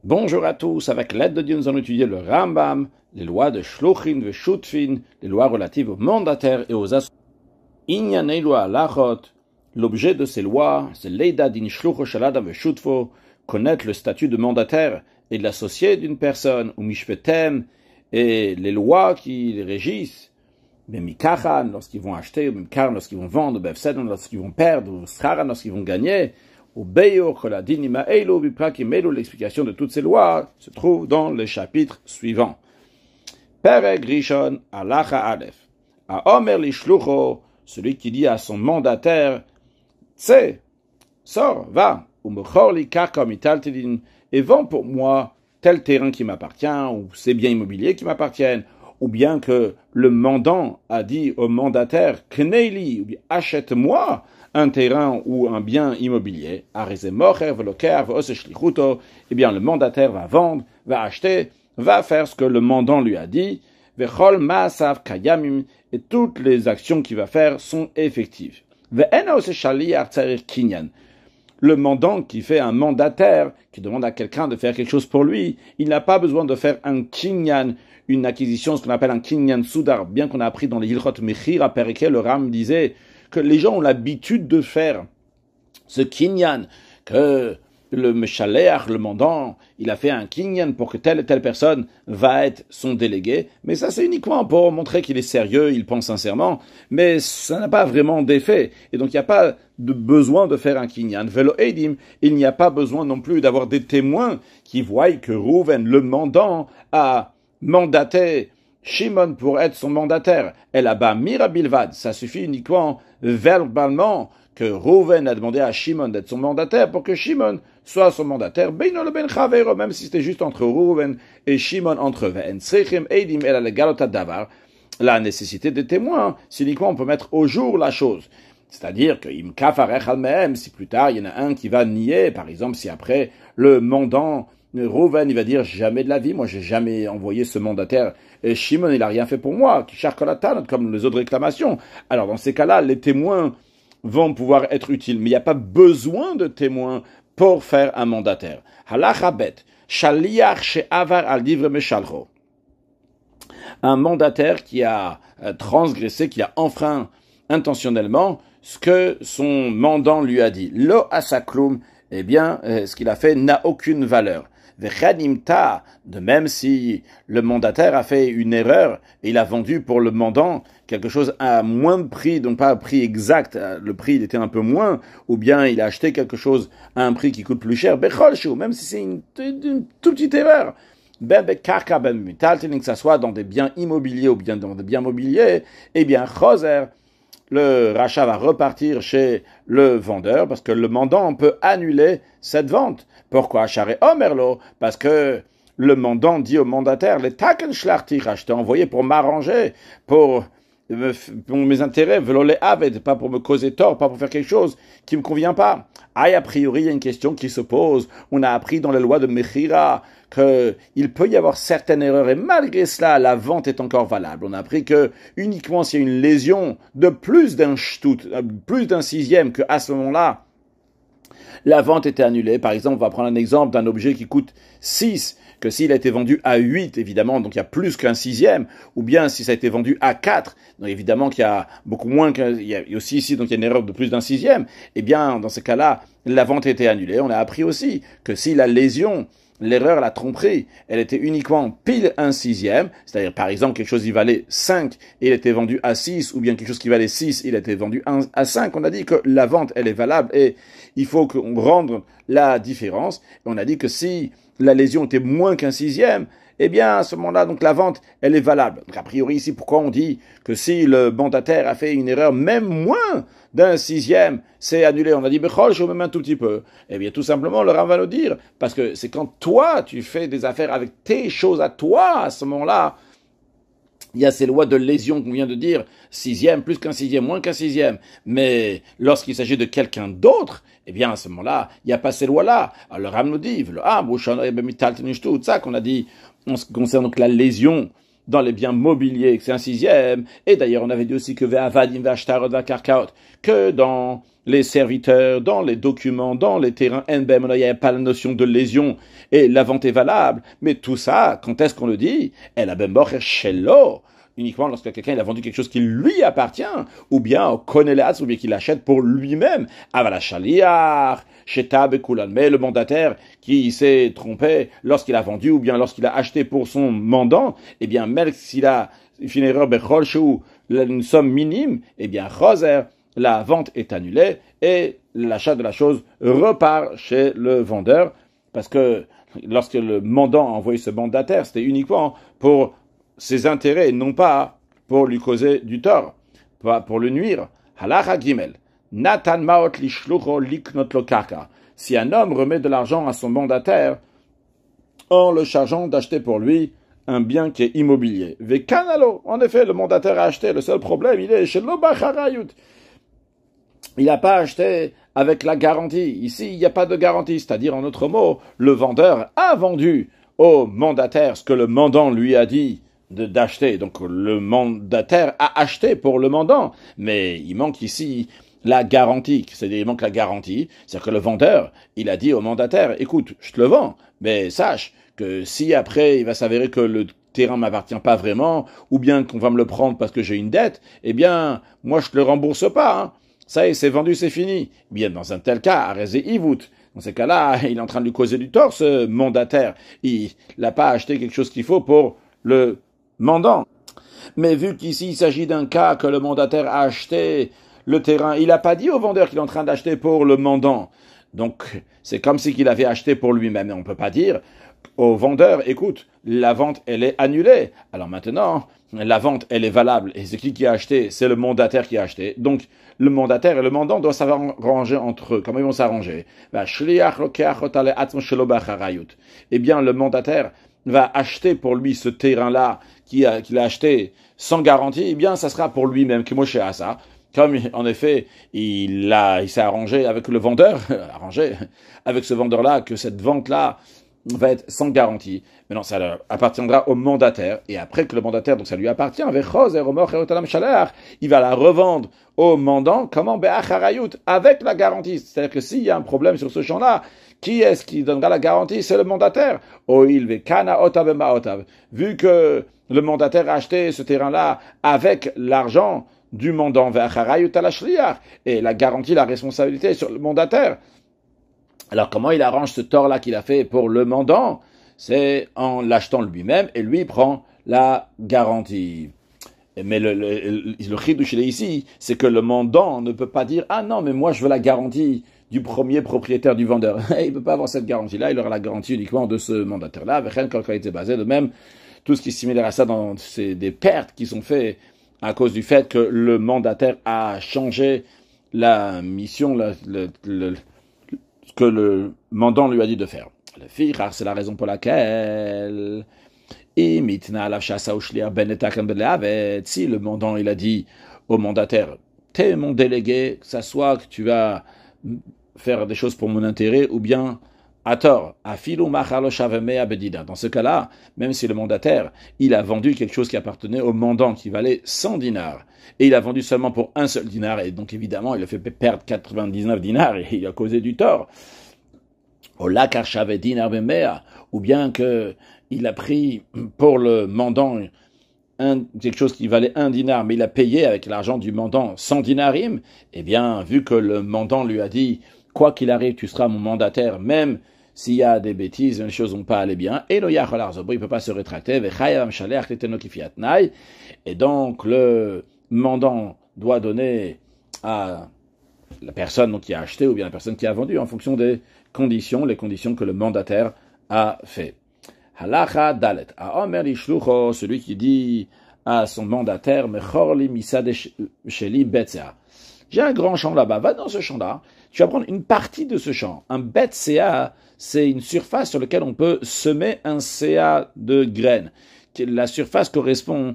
Bonjour à tous, avec l'aide de Dieu, nous allons étudier le Rambam, les lois de Shluchin ve Shutfin, les lois relatives aux mandataires et aux associés. Inyanei lo halachot, l'objet de ces lois, c'est Leida din Shlucho shel Adam ve Shutfo, connaître le statut de mandataire et de l'associé d'une personne, ou Mishpetem, et les lois qui les régissent, Mikachan, lorsqu'ils vont acheter, ou Mimkar, lorsqu'ils vont vendre, Befsedon, lorsqu'ils vont perdre, ou Scharan, lorsqu'ils vont gagner, l'explication de toutes ces lois se trouve dans le chapitre suivant. Perek Rishon Halacha Aleph. A Omer Lishlucho, celui qui dit à son mandataire, Tse, sors, va, ou Mechor li karka mitaltelin, et vends pour moi tel terrain qui m'appartient, ou ces biens immobiliers qui m'appartiennent, ou bien que le mandant a dit au mandataire, Kneili, ou bien achète-moi un terrain ou un bien immobilier, eh bien le mandataire va vendre, va acheter, va faire ce que le mandant lui a dit, et toutes les actions qu'il va faire sont effectives. Le mandant qui fait un mandataire, qui demande à quelqu'un de faire quelque chose pour lui, il n'a pas besoin de faire un kinyan, une acquisition, ce qu'on appelle un kinyan soudar, bien qu'on a appris dans les Hilchot Mechir, à Pereke, le Ram disait que les gens ont l'habitude de faire ce kinyan, que le Meshaleach, le mandant, il a fait un kinyan pour que telle et telle personne va être son délégué, mais ça c'est uniquement pour montrer qu'il est sérieux, il pense sincèrement, mais ça n'a pas vraiment d'effet, et donc il n'y a pas de besoin de faire un kinyan. Velo Eidim, il n'y a pas besoin non plus d'avoir des témoins qui voient que Rouven, le mandant, a mandaté Shimon pour être son mandataire. Et là-bas, Mirabilvad, ça suffit uniquement verbalement que Rouven a demandé à Shimon d'être son mandataire pour que Shimon soit son mandataire. Beino le ben chavero, même si c'était juste entre Rouven et Shimon entre eux. Eidim et la davar. La nécessité des témoins, c'est uniquement on peut mettre au jour la chose. C'est-à-dire que si plus tard il y en a un qui va nier, par exemple si après le mandant Rouven, il va dire, jamais de la vie, moi j'ai jamais envoyé ce mandataire, et Shimon, il a rien fait pour moi, comme les autres réclamations. Alors dans ces cas-là, les témoins vont pouvoir être utiles, mais il n'y a pas besoin de témoins pour faire un mandataire. Halacha bet, shaliach she'avar al divre meshalcho. Un mandataire qui a transgressé, qui a enfreint intentionnellement ce que son mandant lui a dit. Lo asaklum, eh bien, ce qu'il a fait n'a aucune valeur. De même si le mandataire a fait une erreur et il a vendu pour le mandant quelque chose à moins de prix, donc pas à prix exact, le prix il était un peu moins, ou bien il a acheté quelque chose à un prix qui coûte plus cher, même si c'est une toute petite erreur, que ça soit dans des biens immobiliers ou bien dans des biens mobiliers, eh bien, choser, le rachat va repartir chez le vendeur parce que le mandant peut annuler cette vente. Pourquoi? Parce que le mandant dit au mandataire, les taken schlartich, je t'ai envoyé pour m'arranger, pour mes intérêts, pas pour me causer tort, pas pour faire quelque chose qui me convient pas. A priori, il y a une question qui se pose. On a appris dans les lois de Mechira qu'il peut y avoir certaines erreurs et malgré cela, la vente est encore valable. On a appris que uniquement s'il y a une lésion de plus d'un shtut, plus d'un sixième, qu'à ce moment-là, la vente était annulée. Par exemple, on va prendre un exemple d'un objet qui coûte 6, que s'il a été vendu à 8, évidemment, donc il y a plus qu'un sixième, ou bien si ça a été vendu à 4, donc évidemment qu'il y a beaucoup moins il y a aussi ici, donc il y a une erreur de plus d'un sixième, eh bien, dans ce cas-là, la vente a été annulée. On a appris aussi que si la lésion, l'erreur, la tromperie, elle était uniquement pile un sixième, c'est-à-dire par exemple quelque chose qui valait 5 et il était vendu à 6, ou bien quelque chose qui valait 6 il a été vendu à 5, on a dit que la vente elle est valable et il faut qu'on rende la différence. Et on a dit que si la lésion était moins qu'un sixième, eh bien, à ce moment-là, donc la vente, elle est valable. Donc, a priori, ici, pourquoi on dit que si le mandataire a fait une erreur, même moins d'un sixième, c'est annulé? On a dit, Bechol, je même un tout petit peu. Eh bien, tout simplement, le Rav va nous dire, parce que c'est quand toi, tu fais des affaires avec tes choses à toi, à ce moment-là, il y a ces lois de lésion qu'on vient de dire, sixième, plus qu'un sixième, moins qu'un sixième. Mais lorsqu'il s'agit de quelqu'un d'autre, eh bien, à ce moment-là, il n'y a pas ces lois-là. Alors, le Ram nous dit, ça qu'on a dit, en ce qui concerne donc la lésion dans les biens mobiliers, c'est un sixième. Et d'ailleurs, on avait dit aussi que ve'avadim ve'ashtarot ve'karkaot, que dans les serviteurs, dans les documents, dans les terrains, il n'y a pas la notion de lésion et la vente est valable. Mais tout ça, quand est-ce qu'on le dit? El abembocher shelo. Uniquement lorsque quelqu'un il a vendu quelque chose qui lui appartient, ou bien au konelas, ou bien qu'il achète pour lui-même. Avala shaliach, shetab kulan. Mais le mandataire qui s'est trompé lorsqu'il a vendu, ou bien lorsqu'il a acheté pour son mandant, eh bien, même s'il a fait une erreur bechol shou, une somme minime, eh bien, choser, la vente est annulée et l'achat de la chose repart chez le vendeur, parce que lorsque le mandant a envoyé ce mandataire, c'était uniquement pour ses intérêts, et non pas pour lui causer du tort, pas pour le nuire. Halacha Gimel. Natan maot lishlucho liknot lo karka. Si un homme remet de l'argent à son mandataire en le chargeant d'acheter pour lui un bien qui est immobilier. Vekanalo. En effet, le mandataire a acheté. Le seul problème, il est chez l'obacharayut. Il n'a pas acheté avec la garantie. Ici, il n'y a pas de garantie. C'est-à-dire, en d'autres mots, le vendeur a vendu au mandataire ce que le mandant lui a dit d'acheter. Donc, le mandataire a acheté pour le mandant. Mais il manque ici la garantie. C'est-à-dire, il manque la garantie. C'est-à-dire que le vendeur, il a dit au mandataire, écoute, je te le vends, mais sache que si après, il va s'avérer que le terrain m'appartient pas vraiment, ou bien qu'on va me le prendre parce que j'ai une dette, eh bien, moi, je te le rembourse pas, hein. Ça y est, c'est vendu, c'est fini. Bien, dans un tel cas, arrêtez Ivout. Dans ces cas-là, il est en train de lui causer du tort, ce mandataire. Il n'a pas acheté quelque chose qu'il faut pour le mandant. Mais vu qu'ici, il s'agit d'un cas que le mandataire a acheté le terrain, il n'a pas dit au vendeur qu'il est en train d'acheter pour le mandant. Donc, c'est comme si qu'il avait acheté pour lui-même. On ne peut pas dire au vendeur, écoute, la vente, elle est annulée. Alors maintenant, la vente, elle est valable. Et c'est qui a acheté? C'est le mandataire qui a acheté. Donc, le mandataire et le mandant doivent s'arranger entre eux. Comment ils vont s'arranger? Eh bien, le mandataire va acheter pour lui ce terrain-là qu'il a acheté sans garantie. Eh bien, ça sera pour lui-même. Comme, en effet, il s'est arrangé avec le vendeur, arrangé avec ce vendeur-là, que cette vente-là va être sans garantie. Maintenant, ça appartiendra au mandataire. Et après que le mandataire, donc ça lui appartient, il va la revendre au mandant, comment? Avec la garantie. C'est-à-dire que s'il y a un problème sur ce champ-là, qui est-ce qui donnera la garantie? C'est le mandataire. Vu que le mandataire a acheté ce terrain-là avec l'argent du mandant, et la garantie, la responsabilité sur le mandataire. Alors, comment il arrange ce tort-là qu'il a fait pour le mandant? C'est en l'achetant lui-même, et lui prend la garantie. Mais le chidouch ici, c'est que le mandant ne peut pas dire, ah non, mais moi je veux la garantie du premier propriétaire du vendeur. Il ne peut pas avoir cette garantie-là, il aura la garantie uniquement de ce mandataire-là. De même, tout ce qui est similaire à ça, c'est des pertes qui sont faites à cause du fait que le mandataire a changé la mission, ce que le mandant lui a dit de faire. Le fichar, c'est la raison pour laquelle si le mandant il a dit au mandataire, t'es mon délégué, que ça soit que tu vas faire des choses pour mon intérêt, ou bien à tort, dans ce cas-là, même si le mandataire, il a vendu quelque chose qui appartenait au mandant, qui valait 100 dinars, et il a vendu seulement pour un seul dinar, et donc évidemment, il a fait perdre 99 dinars, et il a causé du tort. Ou bien que il a pris pour le mandant quelque chose qui valait 1 dinar, mais il a payé avec l'argent du mandant 100 dinarim, eh bien, vu que le mandant lui a dit, quoi qu'il arrive, tu seras mon mandataire, même s'il y a des bêtises, les choses n'ont pas allé bien, et il ne peut pas se rétracter, et donc le mandant doit donner à la personne qui a acheté ou bien la personne qui a vendu en fonction des conditions, les conditions que le mandataire a fait. Halacha dalet. Aomer ishlucho, celui qui dit à son mandataire, mechorli misade sheli betzea. J'ai un grand champ là-bas, va dans ce champ-là, tu vas prendre une partie de ce champ. Un betzea, c'est une surface sur laquelle on peut semer un CA de graines. La surface correspond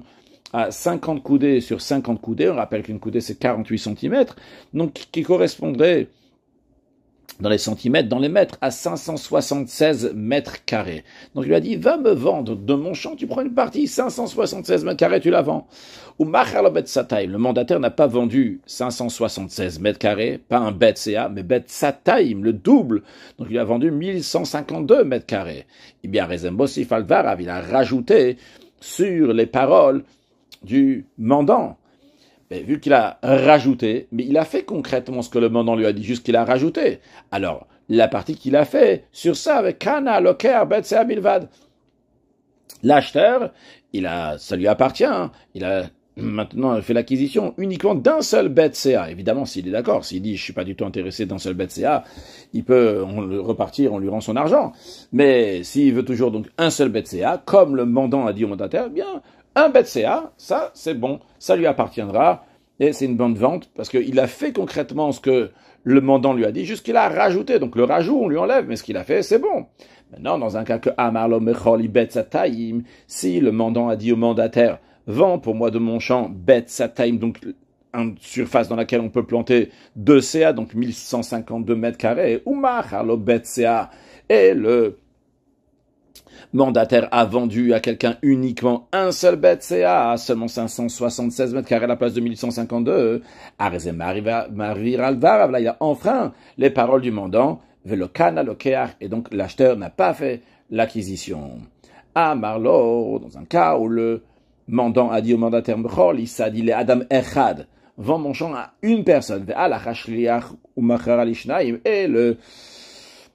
à 50 coudées sur 50 coudées. On rappelle qu'une coudée, c'est 48 cm. Donc, qui correspondrait dans les centimètres, dans les mètres, à 576 mètres carrés. Donc il lui a dit, va me vendre de mon champ, tu prends une partie, 576 mètres carrés, tu la vends. Ou le mandataire n'a pas vendu 576 mètres carrés, pas un bet CA, mais bet Sataim, le double. Donc il a vendu 1152 mètres carrés. Eh bien, Rezembosif Alvarav, il a rajouté sur les paroles du mandant. Mais vu qu'il a rajouté, mais il a fait concrètement ce que le mandant lui a dit, juste qu'il a rajouté. Alors, la partie qu'il a fait sur ça, avec Kana, Loker, Betsea, Bilvad, l'acheteur, ça lui appartient, hein. Il a maintenant fait l'acquisition uniquement d'un seul Betsea. Évidemment, s'il est d'accord, s'il dit, je suis pas du tout intéressé d'un seul Betsea, il peut repartir, on lui rend son argent. Mais s'il veut toujours donc un seul Betsea, comme le mandant a dit au mandataire, bien, un Betsea, ça, c'est bon, ça lui appartiendra, et c'est une bonne vente, parce qu'il a fait concrètement ce que le mandant lui a dit, juste qu'il a rajouté. Donc le rajout, on lui enlève, mais ce qu'il a fait, c'est bon. Maintenant, dans un cas que Amarlo Mecholi Betsataim, si le mandant a dit au mandataire, vends pour moi de mon champ Betsataim, donc une surface dans laquelle on peut planter 2 CA, donc 1152 mètres carrés, ou Macharlo Betsea, et le mandataire a vendu à quelqu'un uniquement un seul Betsea à seulement 576 mètres carrés à la place de 1152. Arezem Marvir Alvar, là il a enfreint les paroles du mandant, Velokana Lokeach, et donc l'acheteur n'a pas fait l'acquisition. À Marlo, dans un cas où le mandant a dit au mandataire Mechol, il s'est dit les Adam Echad, vend mon champ à une personne, et le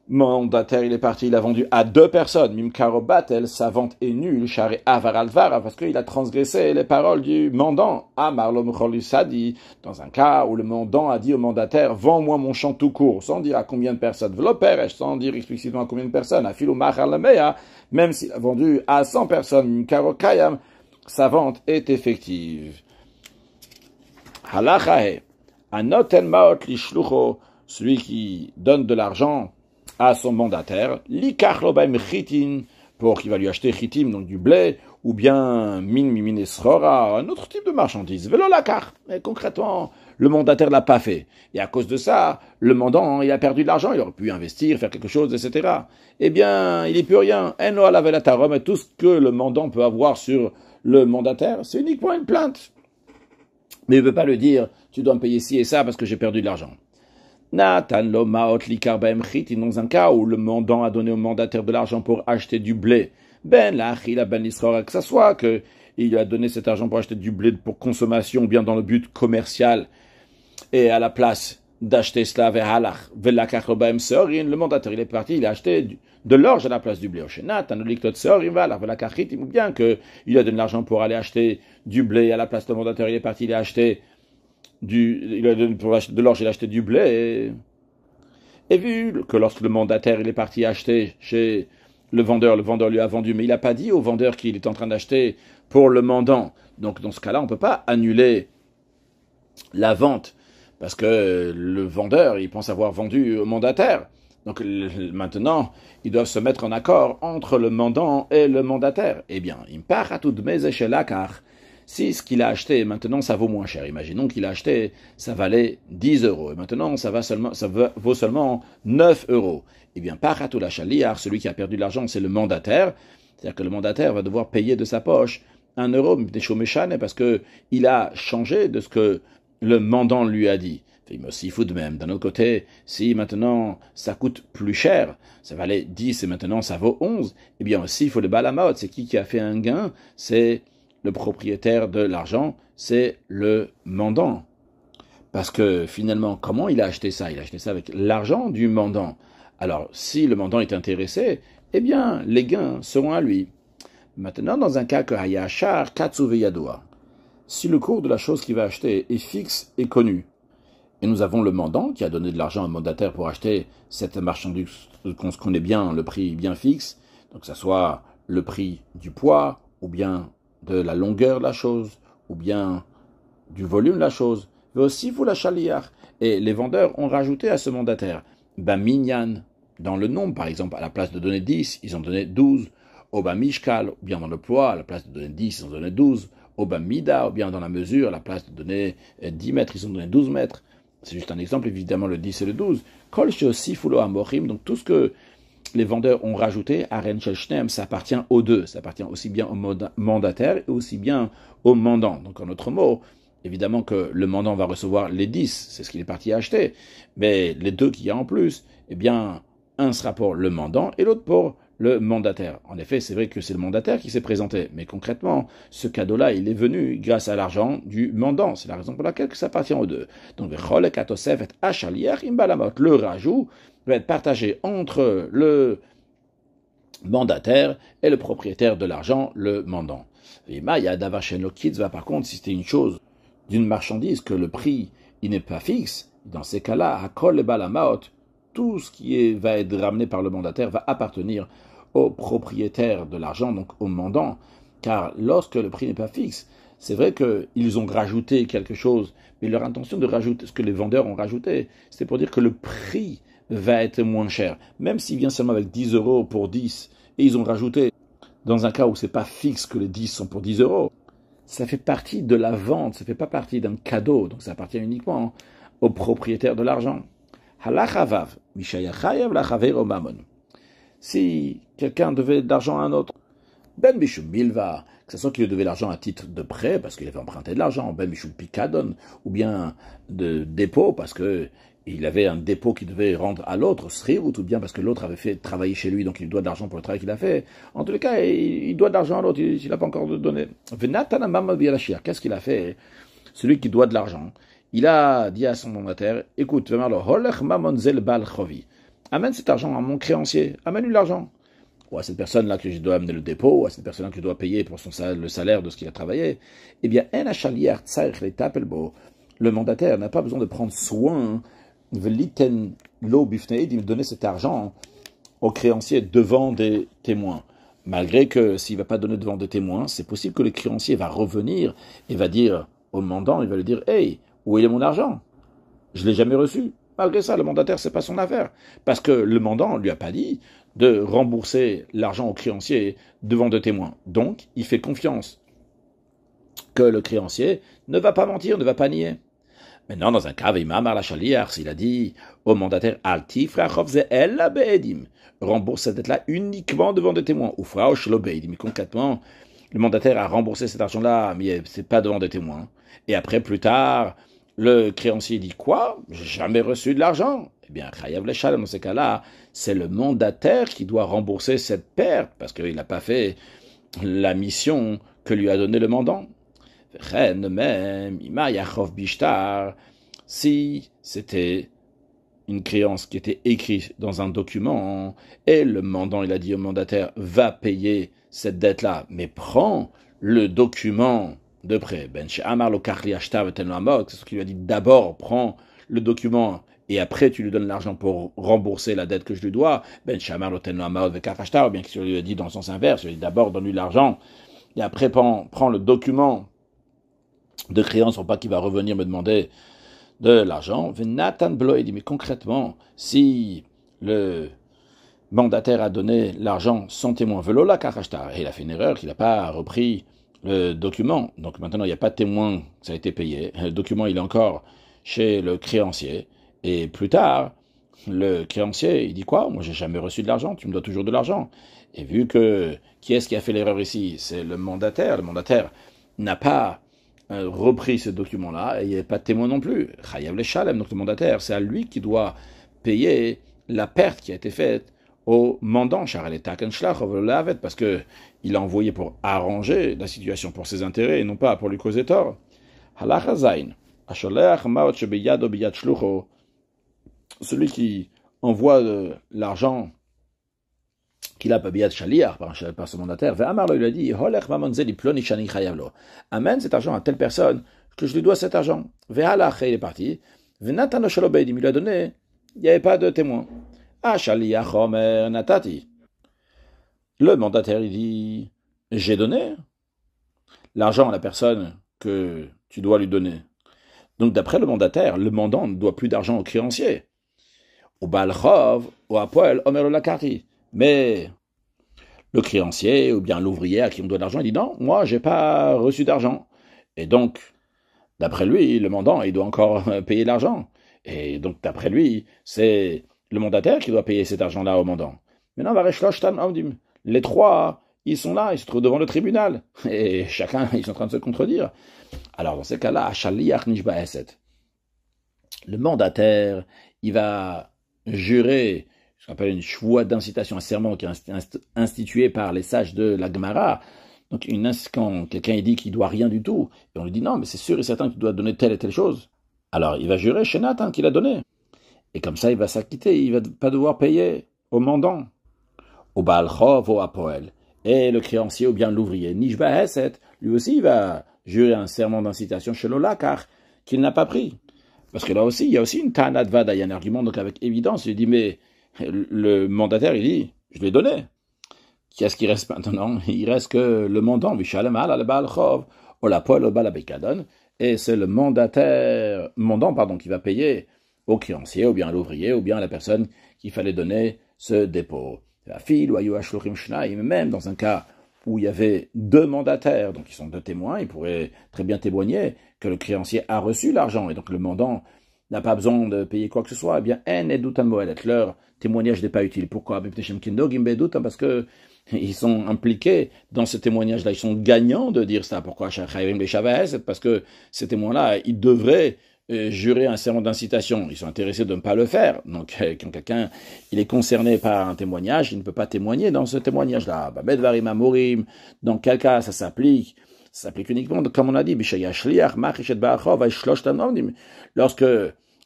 mandataire, il est parti, il a vendu à 2 personnes. Mimkaro Batel, sa vente est nulle. Charé Avar Alvara, parce qu'il a transgressé les paroles du mandant. Amarlo Mcholisadi, dans un cas où le mandant a dit au mandataire, vends-moi mon champ tout court, sans dire à combien de personnes. Vloperesh, sans dire explicitement à combien de personnes. À Philo Macharlamea, même s'il a vendu à 100 personnes. Mimkaro Kayam, sa vente est effective. Halachahe, Anoten Maot Lishlucho, celui qui donne de l'argent à son mandataire, l'ikachlobaim chitin, pour qu'il va lui acheter chitim, donc du blé, ou bien min esrora, un autre type de marchandise. Velo lakar. Et concrètement, le mandataire l'a pas fait. Et à cause de ça, le mandant, il a perdu de l'argent, il aurait pu investir, faire quelque chose, etc. Eh bien, il n'est plus rien. Eno ala velatarom, et tout ce que le mandant peut avoir sur le mandataire, c'est uniquement une plainte. Mais il ne peut pas le dire, tu dois me payer ci et ça parce que j'ai perdu de l'argent. Natan lo maot likar baem chit, dans un cas où le mandant a donné au mandataire de l'argent pour acheter du blé, ben la chila ben l'isrora, que ça soit que il lui a donné cet argent pour acheter du blé pour consommation, bien dans le but commercial, et à la place d'acheter cela vers halach, velakach lo baem seorin, le mandataire il est parti, il a acheté de l'orge à la place du blé. Natan lo liktot seorin valach velakach chit, bien que il a donné l'argent pour aller acheter du blé à la place, le mandataire il est parti, il a acheté il a donné pour acheter de l'orge, il a acheté du blé. Et vu que lorsque le mandataire il est parti acheter chez le vendeur lui a vendu, mais il n'a pas dit au vendeur qu'il est en train d'acheter pour le mandant. Donc dans ce cas-là, on ne peut pas annuler la vente, parce que le vendeur, il pense avoir vendu au mandataire. Donc maintenant, ils doivent se mettre en accord entre le mandant et le mandataire. Eh bien, il part à tout de mes échelles, car si ce qu'il a acheté, maintenant, ça vaut moins cher. Imaginons qu'il a acheté, ça valait 10 euros. Et maintenant, ça vaut seulement 9 euros. Eh bien, par la chaliar, celui qui a perdu de l'argent, c'est le mandataire. C'est-à-dire que le mandataire va devoir payer de sa poche 1 euro, des chôméchanes, parce que il a changé de ce que le mandant lui a dit. Il me aussi fout de même. D'un autre côté, si maintenant ça coûte plus cher, ça valait 10 et maintenant ça vaut 11, eh bien aussi il faut le balamot. C'est qui a fait un gain? C'est le propriétaire de l'argent, c'est le mandant. Parce que finalement, comment il a acheté ça? Il a acheté ça avec l'argent du mandant. Alors, si le mandant est intéressé, eh bien, les gains seront à lui. Maintenant, dans un cas que Hayashar Katsuve Yadoa, si le cours de la chose qu'il va acheter est fixe et connu, et nous avons le mandant qui a donné de l'argent au mandataire pour acheter cette marchandise qu'on se connaît bien, le prix bien fixe, donc que ce soit le prix du poids, ou bien de la longueur de la chose, ou bien du volume de la chose, mais aussi vous la chaliar. Et les vendeurs ont rajouté à ce mandataire, minyan, dans le nombre, par exemple, à la place de donner 10, ils ont donné 12, ou mishkal, ou bien dans le poids, à la place de donner 10, ils ont donné 12, ou mida, ou bien dans la mesure, à la place de donner 10 mètres, ils ont donné 12 mètres. C'est juste un exemple, évidemment, le 10 et le 12. Kol sheosifulo amorim, donc tout ce que les vendeurs ont rajouté, Aren Shel Shneim, ça appartient aux deux. Ça appartient aussi bien au mandataire et aussi bien au mandant. Donc, en autre mot, évidemment que le mandant va recevoir les 10, c'est ce qu'il est parti acheter. Mais les deux qu'il y a en plus, eh bien, un sera pour le mandant et l'autre pour le mandataire. En effet, c'est vrai que c'est le mandataire qui s'est présenté, mais concrètement, ce cadeau-là, il est venu grâce à l'argent du mandant. C'est la raison pour laquelle ça appartient aux deux. Donc, le rajout va être partagé entre le mandataire et le propriétaire de l'argent, le mandant. Par contre, si c'était une chose d'une marchandise que le prix il n'est pas fixe, dans ces cas-là, tout ce qui va être ramené par le mandataire va appartenir au propriétaire de l'argent, donc au mandant, car lorsque le prix n'est pas fixe, c'est vrai qu'ils ont rajouté quelque chose, mais leur intention de rajouter ce que les vendeurs ont rajouté, c'est pour dire que le prix va être moins cher. Même s'il vient seulement avec 10 euros pour 10, et ils ont rajouté, dans un cas où c'est pas fixe que les 10 sont pour 10 euros, ça fait partie de la vente, ça fait pas partie d'un cadeau, donc ça appartient uniquement au propriétaire de l'argent. Halachavav, Mishayachayev lachaver o mamon. Si quelqu'un devait de l'argent à un autre, ben mishum bilva, que ce soit qu'il devait l'argent à titre de prêt, parce qu'il avait emprunté de l'argent, ben mishum pikadon, ou bien de dépôt, parce que il avait un dépôt qu'il devait rendre à l'autre, srivut, ou bien parce que l'autre avait fait travailler chez lui, donc il doit de l'argent pour le travail qu'il a fait. En tous les cas, il doit de l'argent à l'autre, il n'a pas encore donné. Qu'est-ce qu'il a fait? Celui qui doit de l'argent, il a dit à son mandataire, écoute, amène cet argent à mon créancier, amène-lui l'argent. Ou à cette personne-là que je dois amener le dépôt, ou à cette personne-là que je dois payer pour le salaire de ce qu'il a travaillé. Eh bien, le mandataire n'a pas besoin de prendre soin de donner cet argent au créancier devant des témoins. Malgré que s'il ne va pas donner devant des témoins, c'est possible que le créancier va revenir et va dire au mandant, il va lui dire « Hey, où est mon argent? Je ne l'ai jamais reçu. » Malgré ça, le mandataire, c'est pas son affaire. Parce que le mandant ne lui a pas dit de rembourser l'argent au créancier devant des témoins. Donc, il fait confiance que le créancier ne va pas mentir, ne va pas nier. Maintenant, dans un cas, s'il a dit au mandataire rembourse cette dette-là uniquement devant des témoins. Ou mais concrètement, le mandataire a remboursé cet argent-là, mais c'est pas devant des témoins. Et après, plus tard, le créancier dit quoi? J'ai jamais reçu de l'argent. Eh bien, Chayav Leshalem, dans ces cas-là, c'est le mandataire qui doit rembourser cette perte parce qu'il n'a pas fait la mission que lui a donnée le mandant. Même, si c'était une créance qui était écrite dans un document et le mandant, il a dit au mandataire, va payer cette dette-là, mais prends le document de prêt. Ben Amar lo kachli ashtav eten lo amok, c'est ce qu'il lui a dit, d'abord prends le document et après tu lui donnes l'argent pour rembourser la dette que je lui dois. Ben Amar lo ten lo amok vekach ashtav, ou bien qu'il lui a dit dans le sens inverse, il lui a dit d'abord donne-lui l'argent et après prends le document de créance pour pas qu'il va revenir me demander de l'argent. Venatan bloid, mais concrètement, si le mandataire a donné l'argent sans témoin, velola kachashtar, et il a fait une erreur, qu'il n'a pas repris le document. Donc maintenant, il n'y a pas de témoin que ça a été payé. Le document, il est encore chez le créancier. Et plus tard, le créancier, il dit quoi? Moi, j'ai jamais reçu de l'argent, tu me dois toujours de l'argent. Et vu que, qui est-ce qui a fait l'erreur ici? C'est le mandataire. Le mandataire n'a pas repris ce document-là, et il n'y a pas de témoin non plus. Chayav Leshalem, donc le mandataire, c'est à lui qui doit payer la perte qui a été faite au mandant, parce que il a envoyé pour arranger la situation pour ses intérêts et non pas pour lui causer tort. Celui qui envoie l'argent qu'il a pas biyad shaliach par ce mandataire, il lui a dit amène cet argent à telle personne que je lui dois cet argent. Il est parti. Il lui a donné, il n'y avait pas de témoin. Le mandataire, il dit, j'ai donné l'argent à la personne que tu dois lui donner. Donc, d'après le mandataire, le mandant ne doit plus d'argent au créancier. Au balchov, au apoel, omer la karti. Mais le créancier, ou bien l'ouvrier à qui on doit de l'argent, il dit non, moi, j'ai pas reçu d'argent. Et donc, d'après lui, le mandant, il doit encore payer l'argent. Et donc, d'après lui, c'est le mandataire qui doit payer cet argent-là au mandant. Maintenant, les trois, ils sont là, ils se trouvent devant le tribunal. Et chacun, ils sont en train de se contredire. Alors, dans ces cas-là, le mandataire, il va jurer ce qu'on appelle une choix d'incitation, un serment qui est institué par les sages de la Gemara. Donc, quand quelqu'un dit qu'il ne doit rien du tout, et on lui dit non, mais c'est sûr et certain que tu dois donner telle et telle chose, alors il va jurer chez Nathan qu'il a donné. Et comme ça, il va s'acquitter, il ne va pas devoir payer au mandant, au Baal Chov, au Apoel. Et le créancier ou bien l'ouvrier, Nishba Heset, lui aussi, il va jurer un serment d'incitation chez l'Olakar qu'il n'a pas pris. Parce que là aussi, il y a aussi une Tanat Vada, il y a un argument donc avec évidence. Il dit, mais le mandataire, il dit, je l'ai donné. Qu'est-ce qui reste maintenant? Il reste que le mandant, Vishalem al Baal Chov, au Apoel, au Baal Abekadon, et c'est le mandant, qui va payer au créancier, ou bien à l'ouvrier, ou bien à la personne qu'il fallait donner ce dépôt. La fille, même dans un cas où il y avait deux mandataires, donc ils sont deux témoins, ils pourraient très bien témoigner que le créancier a reçu l'argent, et donc le mandant n'a pas besoin de payer quoi que ce soit, eh bien, leur témoignage n'est pas utile. Pourquoi? Parce que ils sont impliqués dans ce témoignage-là, ils sont gagnants de dire ça. Pourquoi? Parce que ces témoins-là, ils devraient jurer un serment d'incitation, ils sont intéressés de ne pas le faire. Donc, quand quelqu'un il est concerné par un témoignage, il ne peut pas témoigner dans ce témoignage-là. Dans quel cas ça s'applique? Ça s'applique uniquement, comme on a dit, lorsque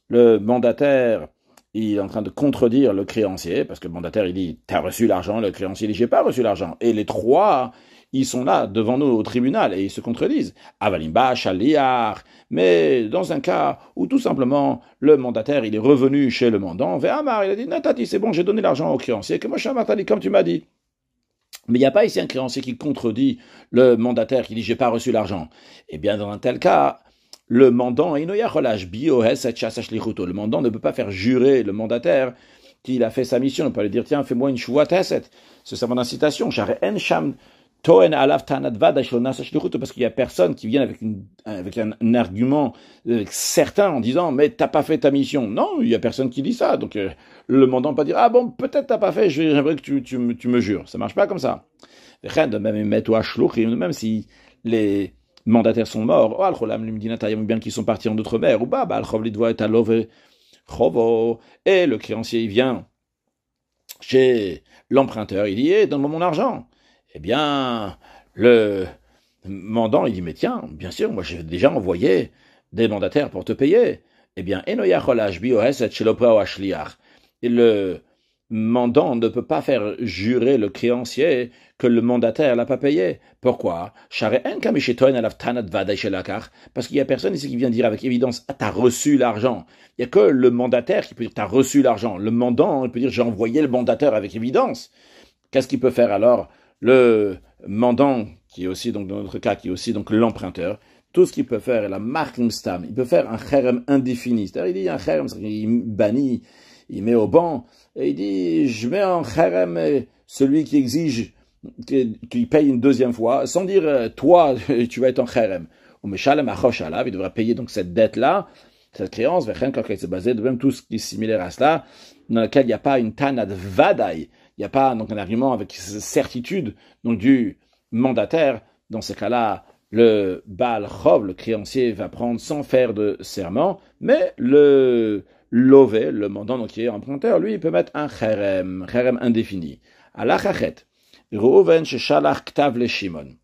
le mandataire il est en train de contredire le créancier, parce que le mandataire il dit « t'as reçu l'argent », le créancier dit « j'ai pas reçu l'argent ». Et les trois, ils sont là devant nous au tribunal et ils se contredisent. Avalimba, Shaliar. Mais dans un cas où tout simplement le mandataire il est revenu chez le mandant, Ve'amar, il a dit Natati, c'est bon, j'ai donné l'argent au créancier, que moi je comme tu m'as dit. Mais il n'y a pas ici un créancier qui contredit le mandataire qui dit j'ai pas reçu l'argent. Eh bien dans un tel cas, le mandant, le mandant ne peut pas faire jurer le mandataire qu'il a fait sa mission. Il ne peut pas lui dire tiens fais-moi une chouat ce serment d'incitation. Parce qu'il n'y a personne qui vient avec un argument certain en disant mais t'as pas fait ta mission. Non, il n'y a personne qui dit ça. Donc le mandant ne peut pas dire ah bon peut-être t'as pas fait, j'aimerais que tu me jures. Ça marche pas comme ça. Même si les mandataires sont morts, bien qu'ils sont partis en d'autres mers, et le créancier il vient chez l'emprunteur, il dit donne-moi mon argent. Eh bien, le mandant, il dit, mais tiens, bien sûr, moi j'ai déjà envoyé des mandataires pour te payer. Eh bien, et le mandant ne peut pas faire jurer le créancier que le mandataire l'a pas payé. Pourquoi? Parce qu'il y a personne ici qui vient dire avec évidence, ah, t'as reçu l'argent. Il y a que le mandataire qui peut dire, t'as reçu l'argent. Le mandant, il peut dire, j'ai envoyé le mandataire avec évidence. Qu'est-ce qu'il peut faire alors? Le mandant, qui est aussi, donc, dans notre cas, qui est aussi, donc, l'emprunteur, tout ce qu'il peut faire est la marque stam. Il peut faire un cherem indéfini. C'est-à-dire, il dit un cherem, il bannit, il met au banc, et il dit, je mets en cherem celui qui exige qu'il paye une deuxième fois, sans dire, toi, tu vas être en cherem. Ou meshalem achosh alav, il devra payer donc cette dette-là, cette créance, c'est basé de même tout ce qui est similaire à cela, dans lequel il n'y a pas une tanad vadaï, il n'y a pas donc un argument avec certitude donc du mandataire. Dans ce cas-là, le Baal Chov, le créancier, va prendre sans faire de serment, mais le lové, le mandant donc qui est emprunteur, lui, il peut mettre un cherem indéfini. Allah chachet, Reuven sheshalach ktav le Shimon.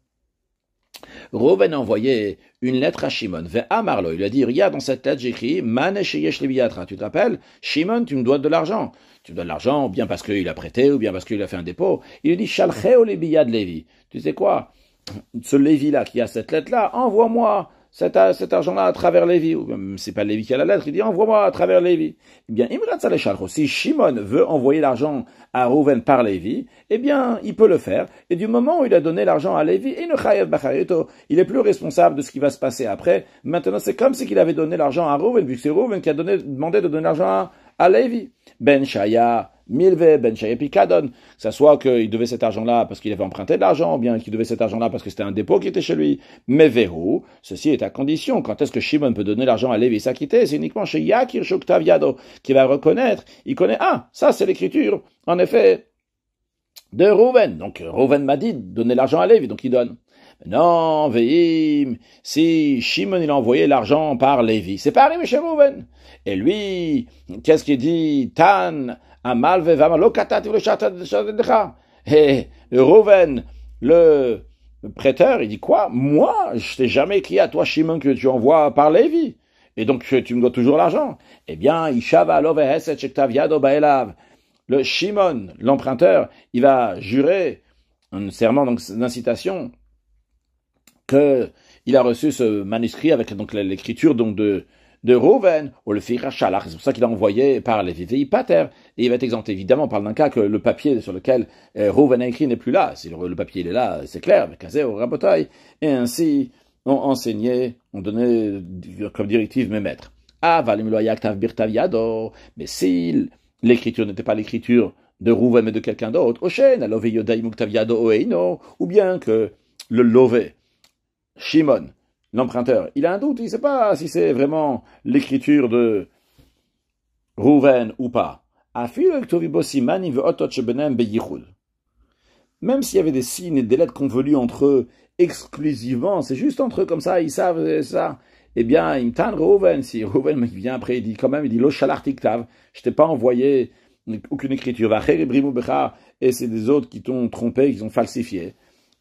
Reuven a envoyé une lettre à Shimon. Ve'amarlo, il a dit, regarde dans cette lettre, j'écris, Mane sheyesh leviatra. Tu te rappelles? Shimon, tu me dois de l'argent. Tu me donnes de l'argent, ou bien parce qu'il a prêté, ou bien parce qu'il a fait un dépôt. Il lui dit, Shalcheo lebiyad Lévi. Tu sais quoi? Ce Lévi-là, qui a cette lettre-là, envoie-moi cet argent-là à travers Lévi. Ou même, c'est pas Lévi qui a la lettre, il dit, envoie-moi à travers Lévi. Eh bien, si Shimon veut envoyer l'argent à Reuven par Lévi, eh bien, il peut le faire. Et du moment où il a donné l'argent à Lévi, il est plus responsable de ce qui va se passer après. Maintenant, c'est comme si il avait donné l'argent à Reuven, vu que c'est Reuven qui a demandé de donner l'argent à Lévi. Ben Shaya, Milve ben Shayepikadon, que ça soit qu'il devait cet argent-là parce qu'il avait emprunté de l'argent, ou bien qu'il devait cet argent-là parce que c'était un dépôt qui était chez lui. Mais Vehu, ceci est à condition. Quand est-ce que Shimon peut donner l'argent à Lévi s'acquitter? C'est uniquement chez Yakir Shoktav Yado, qui va reconnaître, il connaît, ça c'est l'écriture, en effet, de Reuven. Donc Reuven m'a dit de donner l'argent à Lévi, donc il donne. Non, Veim, si Shimon il a envoyé l'argent par Lévi, c'est pas arrivé chez Reuven. Et lui, qu'est-ce qu'il dit? Tan, Amal vevama lokatati v'lechatadcha. Et Reuven, le prêteur, il dit quoi? Moi, je t'ai jamais écrit à toi, Shimon, que tu envoies par Lévi. Et donc, tu me dois toujours l'argent. Eh bien, Ishava lo veheset shektav yado baelav. Le Shimon, l'emprunteur, il va jurer un serment d'incitation qu'il a reçu ce manuscrit avec donc l'écriture donc de Reuven, ou le Firachalach, c'est pour ça qu'il a envoyé par les Vivei Pater, et il va être exempté. Évidemment, on parle d'un cas que le papier sur lequel Reuven a écrit n'est plus là. Si le papier il est là, c'est clair, mais Kazé au Rabotai, et ainsi on enseignait, on donnait comme directive mes maîtres. Mais si l'écriture n'était pas l'écriture de Reuven mais de quelqu'un d'autre, ou bien que le Lové, Shimon, l'emprunteur, il a un doute, il ne sait pas si c'est vraiment l'écriture de Reuven ou pas. Même s'il y avait des signes et des lettres convenues entre eux exclusivement, c'est juste entre eux comme ça, ils savent ça. Eh bien, Imtan Reuven, si Reuven vient après, il dit quand même, Lo Shalach Tiktav, je t'ai pas envoyé aucune écriture. Et c'est des autres qui t'ont trompé, qui ont falsifié.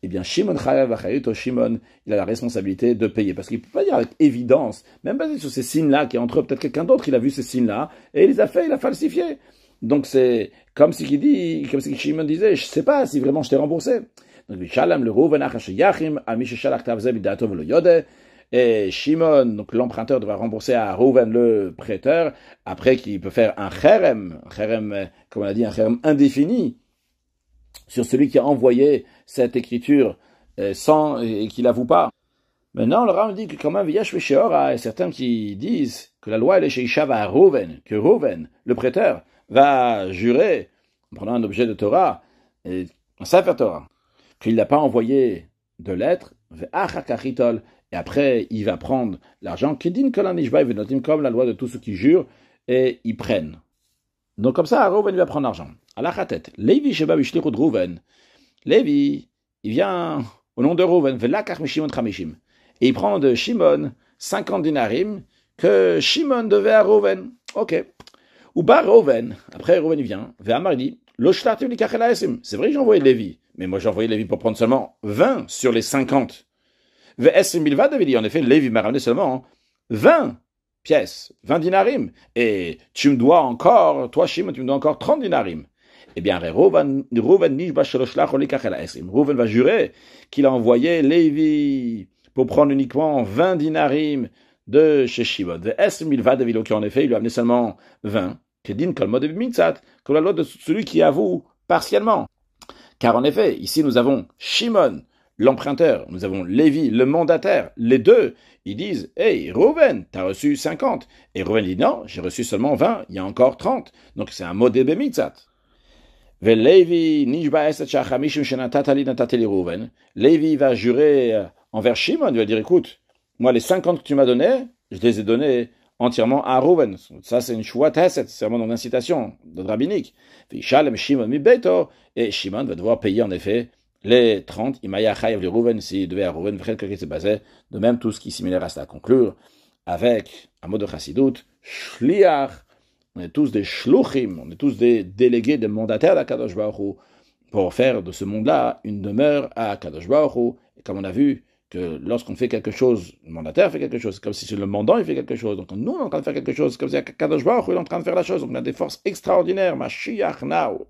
Eh bien, Shimon, il a la responsabilité de payer. Parce qu'il ne peut pas dire avec évidence, même basé sur ces signes-là, qui est entre eux, peut-être quelqu'un d'autre, il a vu ces signes-là, et il les a fait, il a falsifié. Donc c'est comme si Shimon disait, je ne sais pas si vraiment je t'ai remboursé. Donc, et Shimon, donc l'emprunteur, devra rembourser à Reuven, le prêteur, après qu'il peut faire un cherem, comme on a dit, un cherem indéfini, sur celui qui a envoyé cette écriture sans et qui l'avoue pas. Maintenant, le Ram dit que quand même, il y a certains qui disent que la loi elle est chez Ishava à Reuven, que Reuven, le prêteur, va jurer, en prenant un objet de Torah, un Sefer Torah, qu'il n'a pas envoyé de lettres, et après il va prendre l'argent, comme la loi de tous ceux qui jurent, et ils prennent. Donc comme ça, Reuven va prendre l'argent. Alachatet, Lévi sheba bishlichut Reuven. Lévi, il vient au nom de Reuven, velakach mishimon chamishim. Et il prend de Shimon 50 dinarim que Shimon devait à Reuven. Ok. Ou bar Reuven, après Reuven il vient, ve'amar il dit, lo shtartu likach el ha'esim. C'est vrai que j'ai envoyé Lévi, mais moi j'ai envoyé Lévi pour prendre seulement 20 sur les 50. Ve'esim bilvad, il dit, en effet, Lévi m'a ramené seulement 20 pièces, 20 dinarim. Et tu me dois encore, toi Shimon, tu me dois encore 30 dinarim. Eh bien, Reuven va jurer qu'il a envoyé Lévi pour prendre uniquement 20 dinarim de chez Shimon. En effet, il lui a amené seulement 20. Comme la loi de celui qui avoue partiellement. Car en effet, ici nous avons Shimon, l'emprunteur, nous avons Lévi, le mandataire. Les deux, ils disent, hey, Reuven, t'as reçu 50. Et Reuven dit, non, j'ai reçu seulement 20, il y a encore 30. Donc c'est un mot de Bemitzat. Lévi va jurer envers Shimon, il va dire, écoute, moi les 50 que tu m'as donnés, je les ai donnés entièrement à Reuven. Ça c'est une chouat c'est vraiment une incitation de rabbinique. Et Shimon va devoir payer en effet les 30, Imaya Chayav les Reuven, s'il devait à Reuven, de même tout ce qui est similaire à cela. À conclure avec un mot de Chassidut, Shliach. On est tous des shluchim, on est tous des délégués, des mandataires d'Akadosh Baruch Hu, pour faire de ce monde-là une demeure à Akadosh Baruch Hu. Et comme on a vu que lorsqu'on fait quelque chose, le mandataire fait quelque chose, c'est comme si le mandant il fait quelque chose. Donc nous on est en train de faire quelque chose, comme si Akadosh Baruch Hu est en train de faire la chose. Donc on a des forces extraordinaires, Mashiach now.